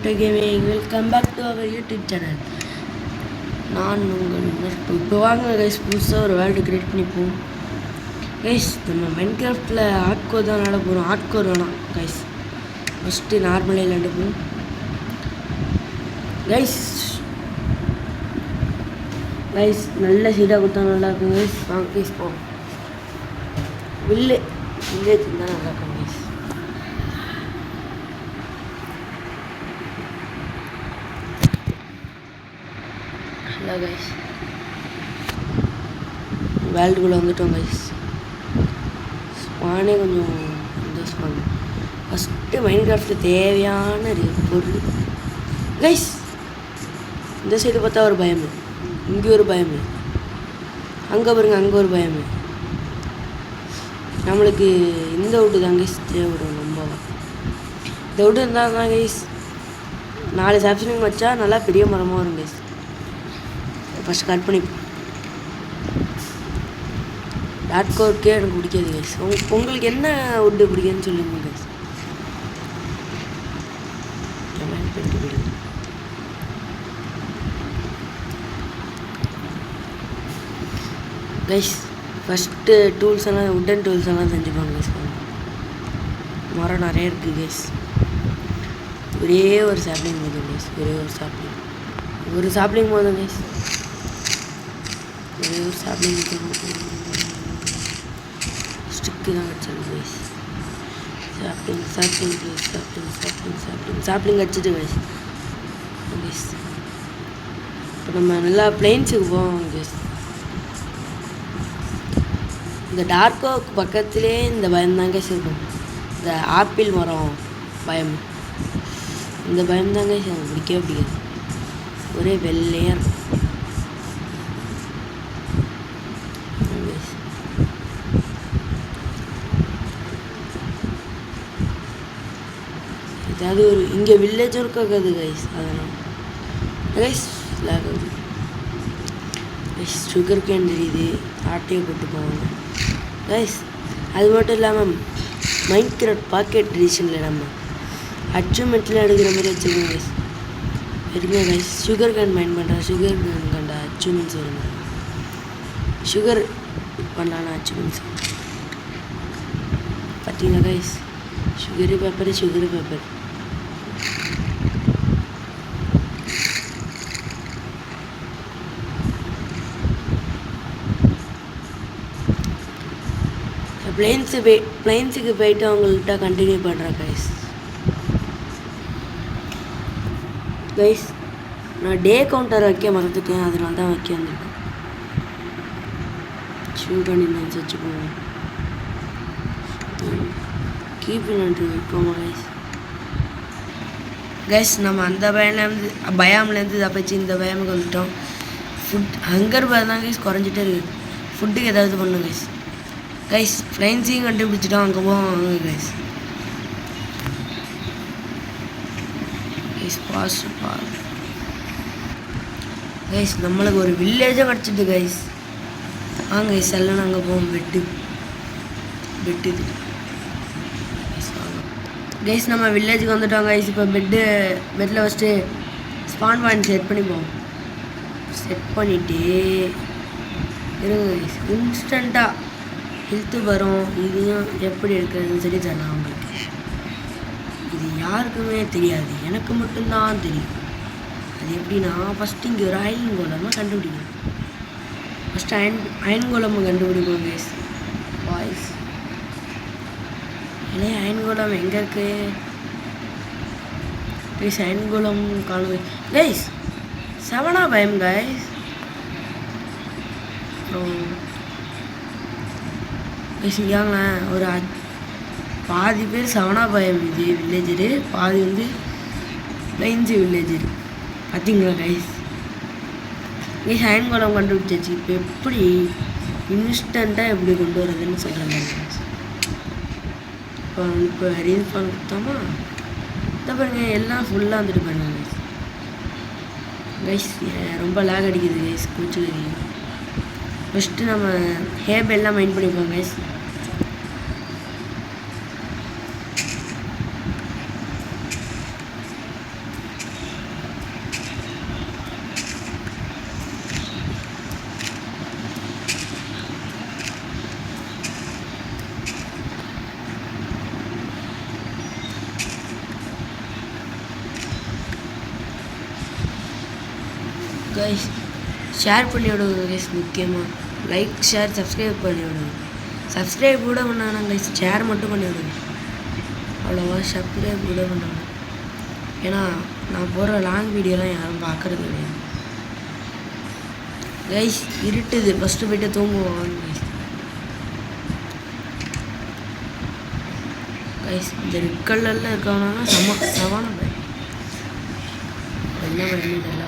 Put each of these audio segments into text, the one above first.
Dr. Gaming. Welcome back to our YouTube channel. நான் உங்கள் இப்போ வாங்க கைஸ் புதுசாக ஒரு வேர்ல்டு கிரியேட் பண்ணிப்போம் கைஸ். நம்ம மைன்கிராஃப்டில் ஹார்ட்கோர் தான் விளாட போகிறோம். ஹார்ட்கோர் வேணாம் கைஸ், ஃபஸ்ட்டு நார்மலே விளாண்டுப்போம் கைஸ். கைஸ் நல்ல சீடாக கொடுத்தா நல்லாயிருக்கும் கைஸ். வாங்க கைஸ் போவோம். வில்லேஜ் தான் நல்லாயிருக்கும் கைஸ். ஹலோ கைஸ், வேர்ல்டுக்குள்ளே வந்துட்டோம் கைஸ். ஸ்பானே கொஞ்சம் சந்தோஷமாக. ஃபஸ்ட்டு மைன்கிராஃப்டில் தேவையான பொருள் கைஸ். இந்த சைடு பார்த்தா ஒரு பயம், இங்கே ஒரு பயம், அங்கே பாருங்க அங்கே ஒரு பயம். நம்மளுக்கு இந்த விட்டு தான் கைஸ் தேவைப்படும். ரொம்ப இந்த விட்டு இருந்தால் தான் கைஸ் 4 சாப்ஷனிங் வச்சா நல்லா பெரிய மரமாக வரும் கைஸ். ஃபஸ்ட் கட் பண்ணி ஹார்ட்கோர்க்கே எனக்கு பிடிக்காது கைஸ். உங்களுக்கு என்ன வுட்டு பிடிக்குதுன்னு சொல்லுங்க கைஸ். கமெண்ட் பண்ணிட்டு போயிடுங்க கைஸ். ஃபஸ்ட்டு டூல்ஸ் எல்லாம் உட்டன் டூல்ஸ் எல்லாம் செஞ்சுப்பாங்க கைஸ். மரம் நிறைய இருக்குது கைஸ். ஒரே ஒரு சாப்ளிங் போதும் கைஸ், ஒரு சாப்ளிங் போதும் கைஸ். ஒரே ஒரு சாப்ளிங் ஸ்டிக்கு தான் வச்சிருக்கு கைஸ். சாப்ளிங் வச்சுட்டு கைஸ். இப்போ நம்ம நல்லா பிளெயின்ஸுக்கு போவோம் கைஸ். இந்த டார்க் ஓக் பக்கத்துலேயே இந்த பயம் தான் கைஸ் இருக்கும். இந்த ஆப்பிள் மரம் பயம், இந்த பயம் தான் கைஸ் எனக்கு பிடிக்கவே பிடிக்காது. ஒரே வெள்ளையாக இருக்கும். ஏதாவது ஒரு இங்கே வில்லேஜும் இருக்காது கைஸ். அதனால் கைஸ் ஆகுது கைஸ். சுகர் கேன் தெரியுது, ஆட்டையை போட்டு போவாங்க கைஸ். அது மட்டும் இல்லாமல் மைன்கிராஃப்ட் பாக்கெட் எடிஷனில் நம்ம அச்சீவ்மெண்ட்டில் எடுக்கிற மாதிரி வச்சுருக்கோம் கைஸ். எடுங்க கைஸ். சுகர் கேன் மைண்ட் பண்ணுறேன். சுகர் கேன் கண்ட அச்சீவ்மெண்ட்ஸ் வருங்க. சுகர் பண்ணான அச்சீவ்மெண்ட்ஸ் பார்த்தீங்கன்னா கைஸ். சுகரு பேப்பர் பிளைன்ஸுக்கு போயிட்டு அவங்கள்ட்ட கண்டினியூ பண்ணுறேன் கைஸ். நான் டே கவுண்டர் வைக்க மறந்துட்டேன், அதனால தான் வைக்க வந்திருக்கேன். ஷூகண்டினன்ஸ் வச்சுக்கோங்க. கீப் நன்றி வைப்போமா கைஸ். கைஸ் நம்ம அந்த பயாம்லேருந்து தப்பிச்சு இந்த பயமுக்கு வந்துட்டோம். ஹங்கர் பார் தான் கைஸ் குறைஞ்சிட்டே இருக்குது. ஃபுட்டுக்கு ஏதாவது பண்ணும் கைஸ். ஃப்ளைன்ஸையும் கண்டுபிடிச்சிட்டோம். அங்கே போவோம் கைஸ். கைஸ் நம்மளுக்கு ஒரு வில்லேஜை கிடச்சிட்டு கைஸ். வாங்க கைஸ் எல்லாம் அங்கே போவோம். பெட்டு கைஸ் நம்ம வில்லேஜுக்கு வந்துட்டோம் கைஸ். இப்போ பெட்டில் ஃபஸ்ட்டு ஸ்பான் பாயிண்ட் செட் பண்ணிப்போம். செட் பண்ணிவிட்டு இருங்க கைஸ். இன்ஸ்டண்ட்டாக ஹெல்த்து வரும். இதையும் எப்படி எடுக்கிறதுன்னு சொல்லி தரலாம் உங்களுக்கு. இது யாருக்குமே தெரியாது, எனக்கு மட்டும்தான் தெரியும். அது எப்படின்னா ஃபஸ்ட்டு இங்கே ஒரு அயன் கோலமாக கண்டுபிடிக்கணும். ஃபஸ்ட்டு அயன் கோலமாக கண்டுபிடிப்போம் கைஸ். வாய்ஸ் இல்லை அயன் கோலம் எங்கே இருக்கு கைஸ்? அயன் கோலம் காணுங்க கைஸ். 7 பயம் கைஸ். கைஸ் இங்காங்களேன் ஒரு பாதி பேர் 7 பயம் இது வில்லேஜரு, பாதி வந்து பிளைன்ஸு வில்லேஜரு. பார்த்தீங்களா கைஸ்? அயன் கோலம் கண்டுபிடிச்சாச்சு. இப்போ எப்படி இன்ஸ்டண்ட்டாக எப்படி கொண்டு வரதுன்னு சொல்கிறாங்க கைஸ். இப்போ ரீல்ஸ் பண்ண கொடுத்தோமா இதை பாருங்க, எல்லாம் ஃபுல்லாக வந்துட்டு பாருங்க கைஸ். ரொம்ப லேக் அடிக்குது கைஸ், கூச்சுக்குது. ஃபஸ்ட்டு நம்ம ஹேப் எல்லாம் மைண்ட் பண்ணிப்போம் கைஸ். கைஸ் ஷேர் பண்ணி விடுங்க கைஸ், முக்கியமாக லைக் ஷேர் சப்ஸ்கிரைப் பண்ணி விடுங்க. சப்ஸ்கிரைப் கூட பண்ணாங்க கைஸ், ஷேர் மட்டும் பண்ணி விடுங்க. அவ்வளோவா சப்ஸ்கிரைப் கூட பண்ணாங்க, ஏன்னா நான் போடுற லாங் வீடியோலாம் யாரும் பார்க்குறது கிடையாது கைஸ். இருட்டுது, ஃபஸ்ட்டு போய்ட்டு தூங்குவோம் கைஸ். கைஸ் இந்த ரெட் கலரில் இருக்கவனா சவான பை என்ன பண்ணி தெரியல.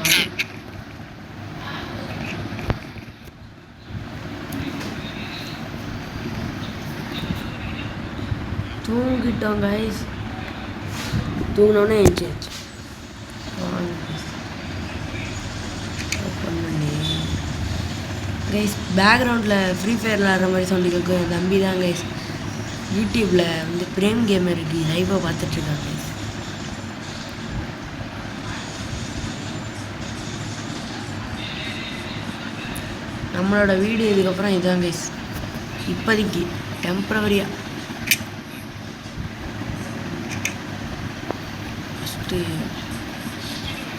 தூங்கிட்டோம் கைஸ், தூங்கினோன்னே எழுந்திரிச்சு ஓப்பன் பண்ணி கைஸ் பேக்ரவுண்டில் ஃப்ரீ ஃபயர் விளாட்ற மாதிரி சவுண்டு கேட்கும். என் தம்பி தான் கைஸ் யூடியூப்பில் வந்து பிரேம் கேமர் லைவாக பார்த்துட்ருக்காங்க கைஸ். நம்மளோட வீடியோ இதுக்கப்புறம் இதுதான் கைஸ், இப்போதைக்கு டெம்ப்ரவரியாக. ஃபஸ்ட்டு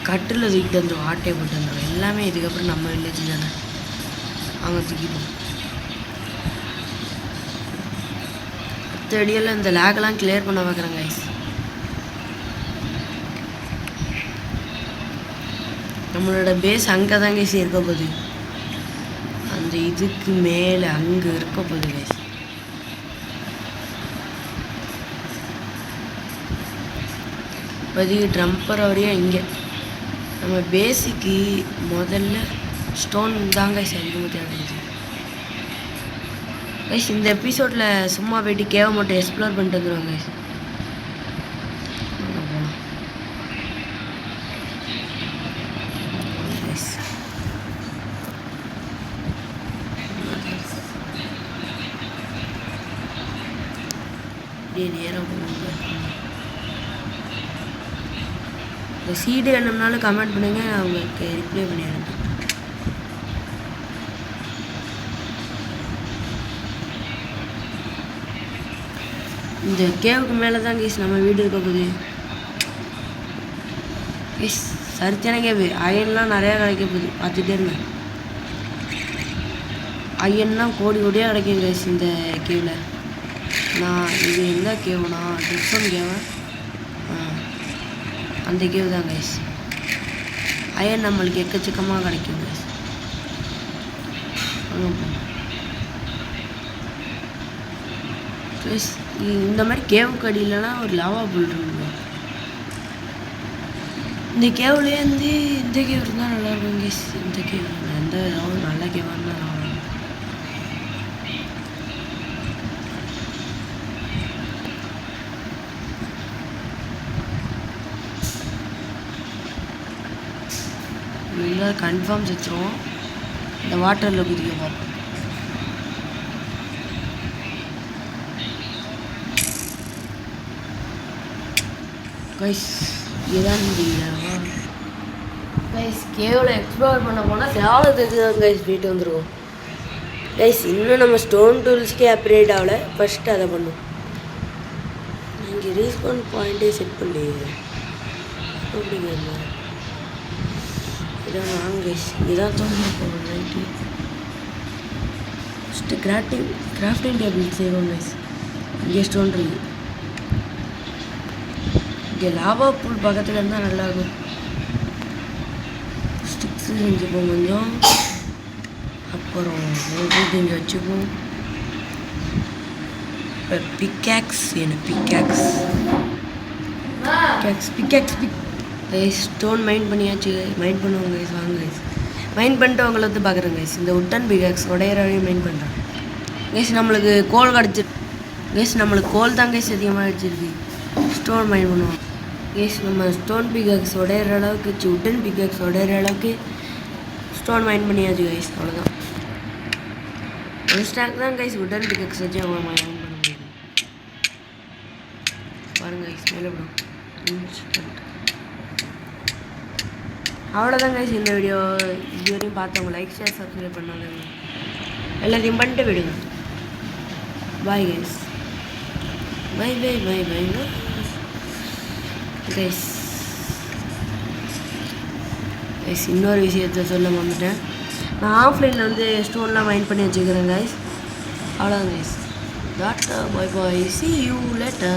கட்டில் தூக்கிட்டு வந்துடும், ஆட்டையை போட்டு வந்துடும், எல்லாமே இதுக்கப்புறம் நம்ம வில்லேஜ் தானே, அவங்க தூக்கிட்டோம். அடியெல்லாம் இந்த லேக்கெல்லாம் கிளியர் பண்ண பார்க்குறேன் கைஸ். நம்மளோட பேஸ் அங்கே தான் கைஸ் இருக்க போகுது, அந்த இதுக்கு மேலே அங்கே இருக்க போகுது கைஸ். இப்போதைக்கு டெம்பரவரியாக இங்கே நம்ம பேஸுக்கு முதல்ல ஸ்டோன் தாங்க கைஸ் அதிகமாக தேவைப்படுது கைஸ். இந்த எபிசோடில் சும்மா போய்ட்டு கேவை மட்டும் எக்ஸ்ப்ளோர் பண்ணிட்டு வந்துடுவாங்க கைஸ். நேரம் இந்த சீடு வேணும்னாலும் கமெண்ட் பண்ணுங்க, நான் உங்களுக்கு ரிப்ளை பண்ணிடுறேன். இந்த கேவுக்கு மேலே தான் கைஸ் நம்ம வீடு இருக்க போகுது கைஸ். சரித்தான கேவு, அயன்லாம் நிறையா கிடைக்க போகுது, பார்த்துட்டே இருந்தேன். அயன்லாம் கோடி கோடியாக கிடைக்கும் கைஸ் இந்த கேவில். நான் இது எந்த கேவுனா டிஃபன் கேவா, அந்த கேவ் தான் கைஸ். அயன் நம்மளுக்கு எக்கச்சக்கமாக கிடைக்கும் கைஸ். கைஸ் இந்த மாதிரி கேவு கடியிலலாம் ஒரு லாவா புல் இருக்குங்க. இந்த கேவ்லேயே வந்து இந்த கேவ் இருந்தால் நல்லாயிருக்கும் கைஸ். இந்த கேவ் எந்த ஏதாவது நல்ல கேவாக இருந்தால் நல்லா இருக்கும். இல்லை கன்ஃபார்ம் செத்துருவோம், இந்த வாட்டரில் குதிக்க பார்ப்போம். கைஸ் இதுதான் கைஸ் கேவில் எக்ஸ்ப்ளோர் பண்ண போனால் சேவலத்துக்கு தான் கைஸ் போயிட்டு வந்துருவோம் கைஸ். இன்னும் நம்ம ஸ்டோன் டூல்ஸ்க்கே அப்கிரேட் ஆகலை, ஃபஸ்ட்டு அதை பண்ணும். இங்கே ரீஸ்பான் பாயிண்ட்டே செட் பண்ணி அப்படிங்க இதான் வாங்க கைஸ். இதான் தோணி போகணும் நைட்டு. ஃபஸ்ட்டு கிராஃப்டிங் டேபிள் செய்வோம் கைஸ். இங்கே ஸ்டோன் இருக்குது, இங்கே லாவா பூல் பக்கத்தில் இருந்தால் நல்லாயிருக்கும். ஸ்டிக்ஸு செஞ்சுப்போம் கொஞ்சம், அப்புறம் இங்கே வச்சுப்போம். இப்போ பிக்காக்ஸ் வேணும், பிக்காக்ஸ் ஸ்டோன் மைண்ட் பண்ணியாச்சு. மைண்ட் பண்ணுவோங்க கைஸ், வாங்க கைஸ். மைண்ட் பண்ணிட்டு அவங்கள வந்து பார்க்குறேன் கைஸ். இந்த உட்டன் பிக்காக்ஸ் உடையிறவையும் மைண்ட் பண்ணுறேன் கைஸ். நம்மளுக்கு கோல் கிடச்சி கைஸ், நம்மளுக்கு கோல் தான் கைஸ் அதிகமாக கிடச்சிருக்கு. ஸ்டோன் மைண்ட் பண்ணுவோம் கைஸ். நம்ம ஸ்டோன் பிக்காக்ஸ் உடையிற அளவுக்கு, உட்டன் பிக்காக்ஸ் உடையிற அளவுக்கு ஸ்டோன் மைண்ட் பண்ணியாச்சு கைஸ். அவ்வளோதான், ஒரு ஸ்டாக் தான் கைஸ் உட்டன் பிக்காக்ஸ் வச்சு அவங்க மைண்ட் பண்ண முடியும். பாருங்க கைஸ், மேலே விடும். அவ்வளோதான் கைஸ் இந்த வீடியோ. இதுவரையும் பார்த்தவங்க லைக் ஷேர் சப்ஸ்கிரைப் பண்ணாங்க, எல்லாத்தையும் பண்ணிட்டு விடுங்க. Bye guys, bye bye bye bye guys. Guys இன்னொரு விஷயத்த சொல்ல வந்துட்டேன். நான் ஆஃப்லைனில் வந்து ஸ்டோன்லாம் மைண்ட் பண்ணி வச்சுக்கிறேன் கைஸ். அவ்வளோதான் guys. Tata bye bye, see you later.